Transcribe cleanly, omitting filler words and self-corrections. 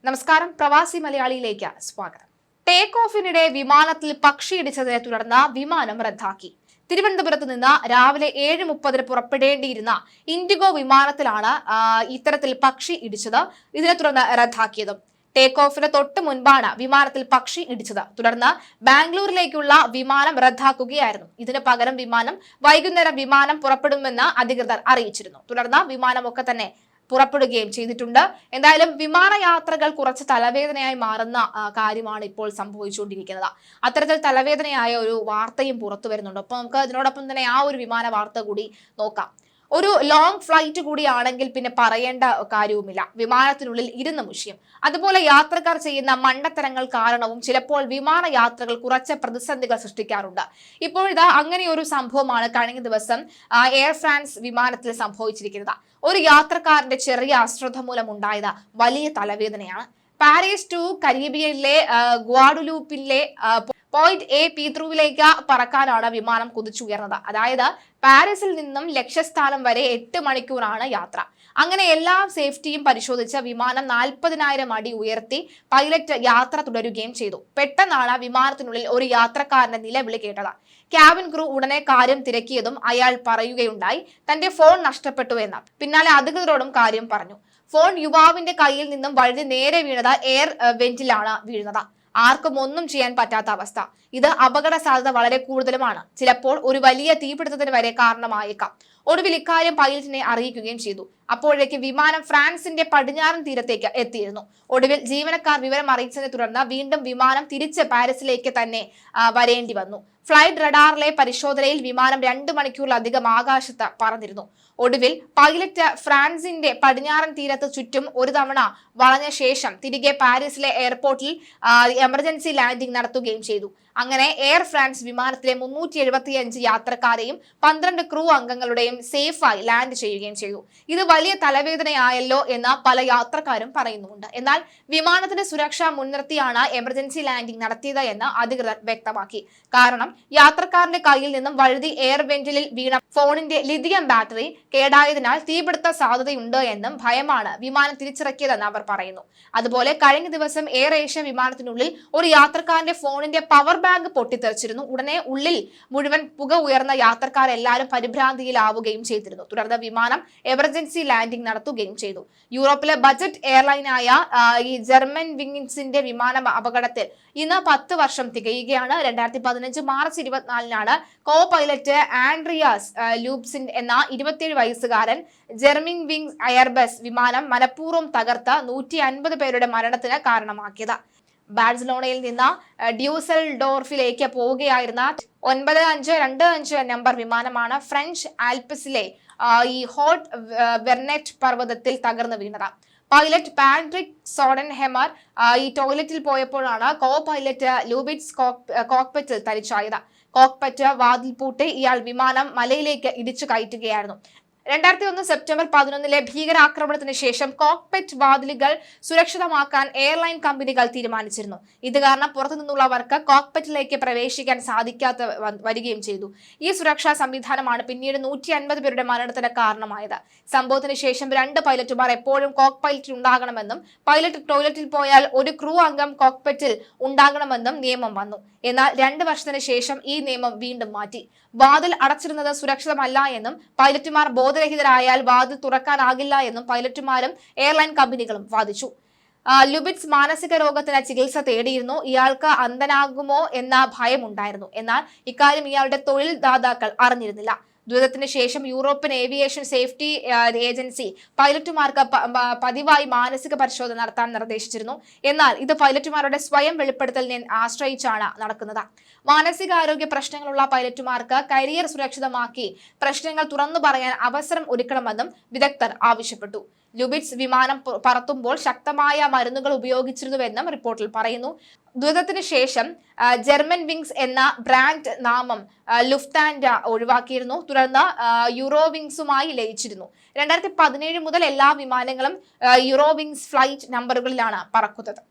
നമസ്കാരം, പ്രവാസി മലയാളിയിലേക്ക് സ്വാഗതം. ടേക്ക് ഓഫിനിടെ വിമാനത്തിൽ പക്ഷിയിടിച്ചതിനെ തുടർന്ന് വിമാനം റദ്ദാക്കി. തിരുവനന്തപുരത്ത് നിന്ന് രാവിലെ 7:30 പുറപ്പെടേണ്ടിയിരുന്ന ഇൻഡിഗോ വിമാനത്തിലാണ് ഇത്തരത്തിൽ പക്ഷി ഇടിച്ചത്. ഇതിനെ തുടർന്ന് റദ്ദാക്കിയത്. ടേക്ക് ഓഫിന് തൊട്ട് മുൻപാണ് വിമാനത്തിൽ പക്ഷി ഇടിച്ചത്. തുടർന്ന് ബാംഗ്ലൂരിലേക്കുള്ള വിമാനം റദ്ദാക്കുകയായിരുന്നു. ഇതിന് പകരം വൈകുന്നേരം വിമാനം പുറപ്പെടുമെന്ന് അധികൃതർ അറിയിച്ചിരുന്നു. തുടർന്ന് വിമാനമൊക്കെ തന്നെ പുറപ്പെടുകയും ചെയ്തിട്ടുണ്ട്. എന്തായാലും വിമാനയാത്രകൾ കുറച്ച് തലവേദനയായി മാറുന്ന കാര്യമാണ് ഇപ്പോൾ സംഭവിച്ചുകൊണ്ടിരിക്കുന്നത്. അത്തരത്തിൽ തലവേദനയായ ഒരു വാർത്തയും പുറത്തു വരുന്നുണ്ട്. അപ്പൊ നമുക്ക് ഇതിനോടൊപ്പം തന്നെ ആ ഒരു വിമാന വാർത്ത കൂടി നോക്കാം. ഒരു ലോങ് ഫ്ലൈറ്റ് കൂടിയാണെങ്കിൽ പിന്നെ പറയേണ്ട കാര്യവുമില്ല. വിമാനത്തിനുള്ളിൽ ഇരുന്ന് മുഷിയും. അതുപോലെ യാത്രക്കാർ ചെയ്യുന്ന മണ്ടത്തരങ്ങൾ കാരണവും ചിലപ്പോൾ വിമാനയാത്രകൾ കുറച്ച് പ്രതിസന്ധികൾ സൃഷ്ടിക്കാറുണ്ട്. ഇപ്പോഴിതാ അങ്ങനെ ഒരു സംഭവമാണ് കഴിഞ്ഞ ദിവസം എയർ ഫ്രാൻസ് വിമാനത്തിൽ സംഭവിച്ചിരിക്കുന്നത്. ഒരു യാത്രക്കാരന്റെ ചെറിയ അശ്രദ്ധ മൂലം ഉണ്ടായത് വലിയ തലവേദനയാണ്. പാരീസ് ടു കരീബിയനിലെ ഗ്വാഡുലൂപ്പിലെ പോയിന്റ് എ പീത്രൂവിലേക്ക് പറക്കാനാണ് വിമാനം കുതിച്ചുയർന്നത്. അതായത് പാരീസിൽ നിന്നും ലക്ഷ്യസ്ഥാനം വരെ 8 മണിക്കൂറാണ് യാത്ര. അങ്ങനെ എല്ലാ സേഫ്റ്റിയും പരിശോധിച്ച വിമാനം 40,000 അടി ഉയർത്തി പൈലറ്റ് യാത്ര തുടരുകയും ചെയ്തു. പെട്ടെന്നാണ് വിമാനത്തിനുള്ളിൽ ഒരു യാത്രക്കാരന്റെ നിലവിളി കേട്ടത്. ക്യാബിൻ ക്രൂ ഉടനെ കാര്യം തിരക്കിയതും അയാൾ പറയുകയുണ്ടായി തന്റെ ഫോൺ നഷ്ടപ്പെട്ടു എന്ന്. പിന്നാലെ അധികൃതരോടും കാര്യം പറഞ്ഞു. ഫോൺ യുവാവിന്റെ കയ്യിൽ നിന്നും വഴുതി നേരെ വീണത് എയർ വെന്റിലാണ് വീഴുന്നത്. ആർക്കും ഒന്നും ചെയ്യാൻ പറ്റാത്ത അവസ്ഥ. ഇത് അപകട സാധ്യത വളരെ കൂടുതലുമാണ്. ചിലപ്പോൾ ഒരു വലിയ തീപിടുത്തത്തിന് വരെ കാരണമായേക്കാം. ഒടുവിൽ ഇക്കാര്യം പൈലറ്റിനെ അറിയിക്കുകയും ചെയ്തു. അപ്പോഴേക്ക് വിമാനം ഫ്രാൻസിന്റെ പടിഞ്ഞാറൻ തീരത്തേക്ക് എത്തിയിരുന്നു. ഒടുവിൽ ജീവനക്കാർ വിവരം അറിയിച്ചതിനെ തുടർന്ന് വീണ്ടും വിമാനം തിരിച്ച് പാരീസിലേക്ക് തന്നെ വരേണ്ടി വന്നു. ഫ്ലൈറ്റ് റഡാറിലെ പരിശോധനയിൽ വിമാനം 2 മണിക്കൂറിലധികം ആകാശത്ത് പറന്നിരുന്നു. ഒടുവിൽ പൈലറ്റ് ഫ്രാൻസിന്റെ പടിഞ്ഞാറൻ തീരത്ത് ചുറ്റും ഒരു തവണ വളഞ്ഞ ശേഷം തിരികെ പാരീസിലെ എയർപോർട്ടിൽ എമർജൻസി ലാൻഡിംഗ് നടത്തുകയും ചെയ്തു. അങ്ങനെ എയർ ഫ്രാൻസ് വിമാനത്തിലെ 375 യാത്രക്കാരെയും 12 ക്രൂ അംഗങ്ങളുടെയും സേഫായി ലാൻഡ് ചെയ്യുകയും ചെയ്തു. ഇത് വലിയ തലവേദനയായല്ലോ എന്ന് പല യാത്രക്കാരും പറയുന്നുണ്ട്. എന്നാൽ വിമാനത്തിന്റെ സുരക്ഷ മുൻനിർത്തിയാണ് എമർജൻസി ലാൻഡിംഗ് നടത്തിയത് എന്ന് അധികൃതർ വ്യക്തമാക്കി. കാരണം യാത്രക്കാരന്റെ കയ്യിൽ നിന്നും വഴുതി എയർ വെന്റിലിൽ വീണ ഫോണിന്റെ ലിഥിയം ബാറ്ററി കേടായതിനാൽ തീപിടുത്ത സാധ്യതയുണ്ട് എന്നും ഭയമാണ് വിമാനം തിരിച്ചിറക്കിയതെന്ന് അവർ പറയുന്നു. അതുപോലെ കഴിഞ്ഞ ദിവസം എയർ ഏഷ്യ വിമാനത്തിനുള്ളിൽ ഒരു യാത്രക്കാരന്റെ ഫോണിന്റെ പവർ ബാഗ് പൊട്ടിത്തെറിച്ചിരുന്നു. ഉടനെ ഉള്ളിൽ മുഴുവൻ പുക ഉയർന്ന യാത്രക്കാരെല്ലാവരും പരിഭ്രാന്തിയിലാവുകയും ചെയ്തിരുന്നു. തുടർന്ന് വിമാനം എമർജൻസി ലാൻഡിംഗ് നടത്തുകയും ചെയ്തു. യൂറോപ്പിലെ ബജറ്റ് എയർലൈനായ ഈ ജർമ്മൻ വിങ്ങിൻസിന്റെ വിമാന അപകടത്തിൽ ഇന്ന് 10 വർഷം തികയുകയാണ്. 2015 മാർച്ച് 24-നാണ് കോ പൈലറ്റ് ആൻഡ്രിയാസ് ലൂബ്സിൻ എന്ന 27 വയസ്സുകാരൻ ജർമ്മൻ വിങ്സ് എയർബസ് വിമാനം മനഃപൂർവ്വം തകർത്ത് 150 പേരുടെ മരണത്തിന് കാരണമാക്കിയത്. ബാഴ്സലോണയിൽ നിന്ന് ഡ്യൂസൽഡോർഫിലേക്ക് പോവുകയായിരുന്ന 9525 നമ്പർ വിമാനമാണ് ഫ്രഞ്ച് ആൽപ്സിലെ ഈ ഹോട്ട് വെർനെറ്റ് പർവ്വതത്തിൽ തകർന്നു വീണത്. പൈലറ്റ് പാട്രിക് സോഡൻഹെമർ ഈ ടോയ്ലറ്റിൽ പോയപ്പോഴാണ് കോ പൈലറ്റ് ലൂബിറ്റ്സ് കോക്പിറ്റിൽ തരിച്ചായത്. കോക്പിറ്റ് വാതിൽ പൂട്ടി ഇയാൾ വിമാനം മലയിലേക്ക് ഇടിച്ചു കയറ്റുകയായിരുന്നു. 2001 സെപ്റ്റംബർ 11-ലെ ഭീകരാക്രമണത്തിന് ശേഷം കോക്പിറ്റ് വാതിലുകൾ സുരക്ഷിതമാക്കാൻ എയർലൈൻ കമ്പനികൾ തീരുമാനിച്ചിരുന്നു. ഇത് കാരണം പുറത്തു നിന്നുള്ളവർക്ക് കോക്പിറ്റിലേക്ക് പ്രവേശിക്കാൻ സാധിക്കാതെ വരികയും ചെയ്തു. ഈ സുരക്ഷാ സംവിധാനമാണ് പിന്നീട് 150 പേരുടെ മരണത്തിന് കാരണമായത്. സംഭവത്തിന് ശേഷം 2 പൈലറ്റുമാർ എപ്പോഴും കോക്പൈലറ്റിൽ ഉണ്ടാകണമെന്നും പൈലറ്റ് ടോയ്ലറ്റിൽ പോയാൽ ഒരു ക്രൂ അംഗം കോക്പിറ്റിൽ ഉണ്ടാകണമെന്നും നിയമം വന്നു. എന്നാൽ 2 വർഷത്തിന് ശേഷം ഈ നിയമം വീണ്ടും മാറ്റി. വാതിൽ അടച്ചിരുന്നത് സുരക്ഷിതമല്ല എന്നും പൈലറ്റുമാർ ബോധരഹിതരായാൽ വാതിൽ തുറക്കാനാകില്ല എന്നും പൈലറ്റുമാരും എയർലൈൻ കമ്പനികളും വാദിച്ചു. ലുബിറ്റ്സ് മാനസിക രോഗത്തിന് ചികിത്സ തേടിയിരുന്നു. ഇയാൾക്ക് അന്ധനാകുമോ എന്ന ഭയമുണ്ടായിരുന്നു. എന്നാൽ ഇക്കാര്യം ഇയാളുടെ തൊഴിൽ ദാതാക്കൾ അറിഞ്ഞിരുന്നില്ല. ദുരിതത്തിന് ശേഷം യൂറോപ്യൻ ഏവിയേഷൻ സേഫ്റ്റി ഏജൻസി പൈലറ്റുമാർക്ക് പതിവായി മാനസിക പരിശോധന നടത്താൻ നിർദ്ദേശിച്ചിരുന്നു. എന്നാൽ ഇത് പൈലറ്റുമാരുടെ സ്വയം വെളിപ്പെടുത്തലിനെ ആശ്രയിച്ചാണ് നടക്കുന്നത്. മാനസികാരോഗ്യ പ്രശ്നങ്ങളുള്ള പൈലറ്റുമാർക്ക് കരിയർ സുരക്ഷിതമാക്കി പ്രശ്നങ്ങൾ തുറന്നു പറയാൻ അവസരം ഒരുക്കണമെന്നും വിദഗ്ധർ ആവശ്യപ്പെട്ടു. ലുബിറ്റ്സ് വിമാനം പറത്തുമ്പോൾ ശക്തമായ മരുന്നുകൾ ഉപയോഗിച്ചിരുന്നുവെന്നും റിപ്പോർട്ടിൽ പറയുന്നു. ദുരിതത്തിന് ശേഷം ജർമ്മൻ വിങ്സ് എന്ന ബ്രാൻഡ് നാമം ലുഫ്താൻഡ ഒഴിവാക്കിയിരുന്നു. തുടർന്ന് യൂറോവിങ്സുമായി ലയിച്ചിരുന്നു. 2017 മുതൽ എല്ലാ വിമാനങ്ങളും യൂറോവിങ്സ് ഫ്ലൈറ്റ് നമ്പറുകളിലാണ് പറക്കുന്നത്.